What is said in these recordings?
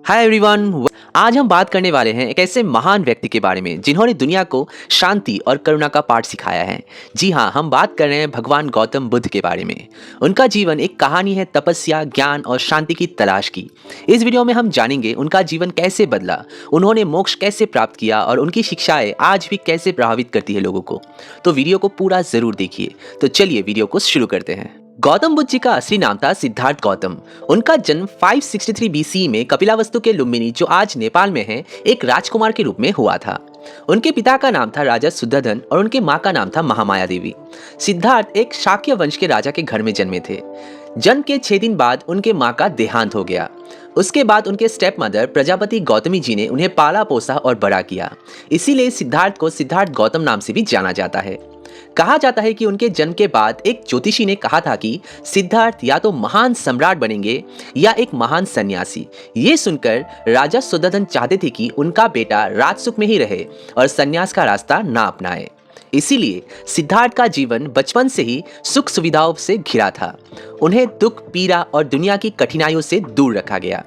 Hi everyone. आज हम बात करने वाले हैं एक ऐसे महान व्यक्ति के बारे में जिन्होंने दुनिया को शांति और करुणा का पाठ सिखाया है। जी हाँ, हम बात कर रहे हैं भगवान गौतम बुद्ध के बारे में। उनका जीवन एक कहानी है तपस्या, ज्ञान और शांति की तलाश की। इस वीडियो में हम जानेंगे उनका जीवन कैसे बदला, उन्होंने मोक्ष कैसे प्राप्त किया और उनकी शिक्षाएं आज भी कैसे प्रभावित करती है लोगों को। तो वीडियो को पूरा जरूर देखिए। तो चलिए वीडियो को शुरू करते हैं। गौतम बुद्ध जी का असली नाम था सिद्धार्थ गौतम। उनका जन्म 563 बीसी में कपिलावस्तु के लुम्बिनी, जो आज नेपाल में है, एक राजकुमार के रूप में हुआ था। उनके पिता का नाम था राजा शुद्धोधन और उनके माँ का नाम था महामाया देवी। सिद्धार्थ एक शाक्य वंश के राजा के घर में जन्मे थे। जन्म के 6 दिन बाद उनके माँ का देहांत हो गया। उसके बाद उनके स्टेप मदर प्रजापति गौतमी जी ने उन्हें पाला पोसा और बड़ा किया। इसीलिए सिद्धार्थ को सिद्धार्थ गौतम नाम से भी जाना जाता है। कहा जाता है कि उनके जन्म के बाद एक ज्योतिषी ने कहा था कि सिद्धार्थ या तो महान सम्राट बनेंगे या एक महान सन्यासी। ये सुनकर राजा शुद्धोधन चाहते थे कि उनका बेटा राजसुख में ही रहे और सन्यास का रास्ता ना अपनाए। इसीलिए सिद्धार्थ का जीवन बचपन से ही सुख सुविधाओं से घिरा था। उन्हें दुख, पीड़ा और दुनिया की कठिनाइयों से दूर रखा गया।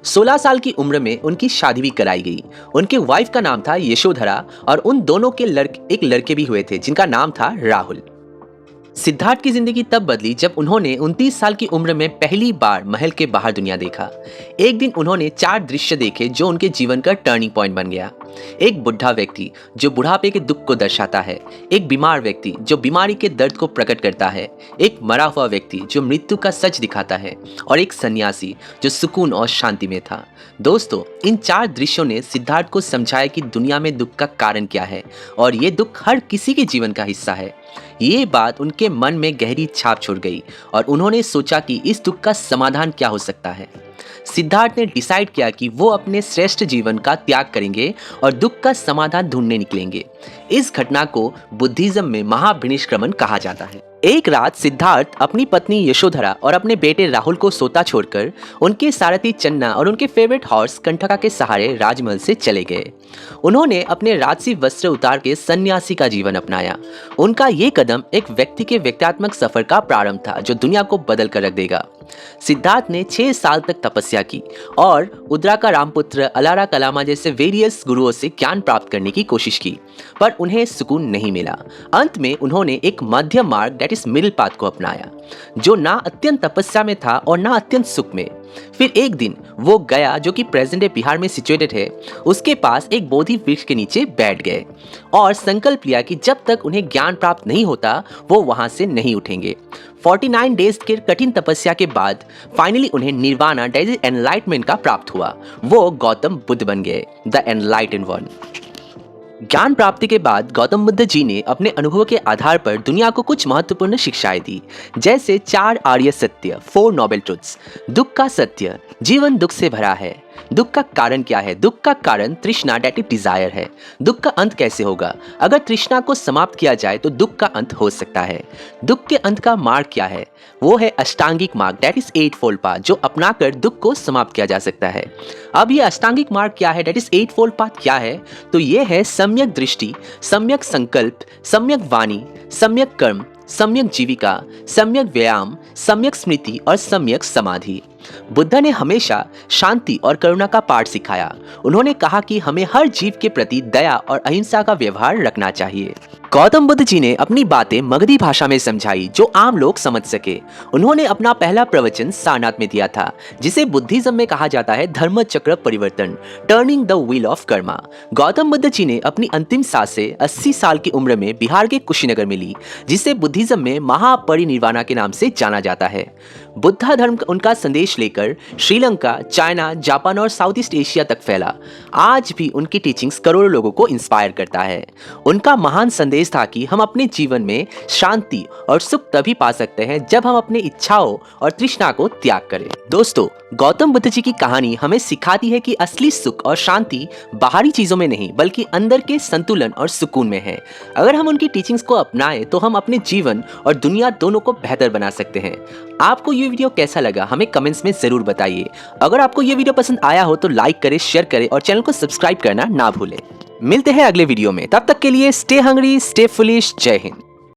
16 साल की उम्र में उनकी शादी भी कराई गई। उनके वाइफ का नाम था यशोधरा और उन दोनों के एक लड़के भी हुए थे जिनका नाम था राहुल। सिद्धार्थ की जिंदगी तब बदली जब उन्होंने 29 साल की उम्र में पहली बार महल के बाहर दुनिया देखा। एक दिन उन्होंने 4 दृश्य देखे जो उनके जीवन का टर्निंग पॉइंट बन गया। एक बुढ़ा व्यक्ति जो बुढ़ापे के दुख को दर्शाता है, एक बीमार व्यक्ति जो बीमारी के दर्द को प्रकट करता है, एक मरा हुआ व्यक्ति जो मृत्यु का सच दिखाता है और एक सन्यासी जो सुकून और शांति में था। दोस्तों, इन 4 दृश्यों ने सिद्धार्थ को समझाया कि दुनिया में दुख का कारण क्या है और ये दुख हर किसी के जीवन का हिस्सा है। ये बात उनके मन में गहरी छाप छोड़ गई और उन्होंने सोचा कि इस दुख का समाधान क्या हो सकता है। सिद्धार्थ ने डिसाइड किया कि वो अपने श्रेष्ठ जीवन का त्याग करेंगे और दुख का समाधान ढूंढने निकलेंगे। इस घटना को बुद्धिज्म में महाभिनिष्क्रमण कहा जाता है। एक रात सिद्धार्थ अपनी पत्नी यशोधरा और अपने बेटे राहुल को सोता छोड़कर उनके सारथी चन्ना और उनके फेवरेट हॉर्स कंटका के सहारे राजमहल से चले गए। उन्होंने अपने राजसी वस्त्र उतार के सन्यासी का जीवन अपनाया। उनका ये कदम एक व्यक्ति के व्यक्तित्वात्मक सफर का प्रारंभ था जो दुनिया को बदल कर रख देगा। सिद्धार्थ ने 6 साल तक तपस्या की और उद्राका रामपुत्र, अलारा कलामा जैसे वेरियस गुरुओं से ज्ञान प्राप्त करने की कोशिश की, पर उन्हें सुकून नहीं मिला। अंत में उन्होंने एक मध्य मार्ग दैट इज मिडिल पाथ को अपनाया, जो ना अत्यंत तपस्या में था और ना अत्यंत सुख में। फिर एक दिन वो गया, जो कि प्रेजेंट डे बिहार में सिचुएटेड है, उसके पास एक बोधि वृक्ष के नीचे बैठ गए और संकल्प लिया कि जब तक उन्हें ज्ञान प्राप्त नहीं होता वो वहां से नहीं उठेंगे। 49 डेज के कठिन तपस्या के बाद फाइनली उन्हें निर्वाणा दैट इज एनलाइटमेंट का प्राप्त हुआ। वो गौतम बुद्ध बन गए, द एनलाइटेंड वन। ज्ञान प्राप्ति के बाद गौतम बुद्ध जी ने अपने अनुभव के आधार पर दुनिया को कुछ महत्वपूर्ण शिक्षाएं दी, जैसे 4 आर्य सत्य, 4 नोबल ट्रुथ्स। दुख का सत्य, जीवन दुख से भरा है। दुख का कारण क्या है? दुख का कारण तृष्णा दैट इज डिजायर है। दुख का अंत कैसे होगा? अगर तृष्णा को समाप्त किया जाए तो दुख का अंत हो सकता है। दुख के अंत का मार्ग क्या है? वो है अष्टांगिक मार्ग दैट इज 8-fold पाथ, जो अपनाकर दुख को समाप्त किया जा सकता है। अब ये अष्टांगिक मार्ग क्या है, दैट इज 8-fold पाथ क्या है? तो ये है सम्यक दृष्टि, सम्यक संकल्प, सम्यक वाणी, सम्यक कर्म, सम्यक जीविका, सम्यक व्यायाम, सम्यक स्मृति और सम्यक समाधि। बुद्ध ने हमेशा शांति और करुणा का पाठ सिखाया। उन्होंने कहा कि हमें हर जीव के प्रति दया और अहिंसा का व्यवहार रखना चाहिए। गौतम बुद्ध जी ने अपनी बातें मगधी भाषा में समझाई जो आम लोग समझ सके। उन्होंने अपना पहला प्रवचन सारनाथ में दिया था, जिसे बुद्धिज्म में कहा जाता है धर्म चक्र परिवर्तन, turning the wheel of karma. Gautam Buddha ji ने अपनी अंतिम सांसें 80 साल की उम्र में बिहार के कुशीनगर में ली, जिसे बुद्धिज्म में महापरिनिर्वाणा के नाम से जाना जाता है। बुद्धा धर्म उनका संदेश लेकर श्रीलंका, चाइना, जापान और साउथ ईस्ट एशिया तक फैला। आज भी उनकी टीचिंग्स करोड़ों लोगों को इंस्पायर करता है। उनका महान संदेश था कि हम अपने जीवन में शांति और सुख तभी पा सकते हैं जब हम अपनी इच्छाओं और तृष्णा को त्याग करें। दोस्तों, गौतम बुद्ध जी की कहानी हमें सिखाती है कि असली सुख और शांति बाहरी चीजों में नहीं बल्कि अंदर के संतुलन और सुकून में है। अगर हम उनकी टीचिंग्स को अपनाएं तो हम अपने जीवन और दुनिया दोनों को बेहतर बना सकते हैं। आपको ये वीडियो कैसा लगा हमें कमेंट्स में जरूर बताइए। अगर आपको ये वीडियो पसंद आया हो तो लाइक करें, शेयर करें और चैनल को सब्सक्राइब करना ना भूलें। मिलते हैं अगले वीडियो में, तब तक के लिए स्टे हंग्री, स्टे फुलिश। जय हिंद।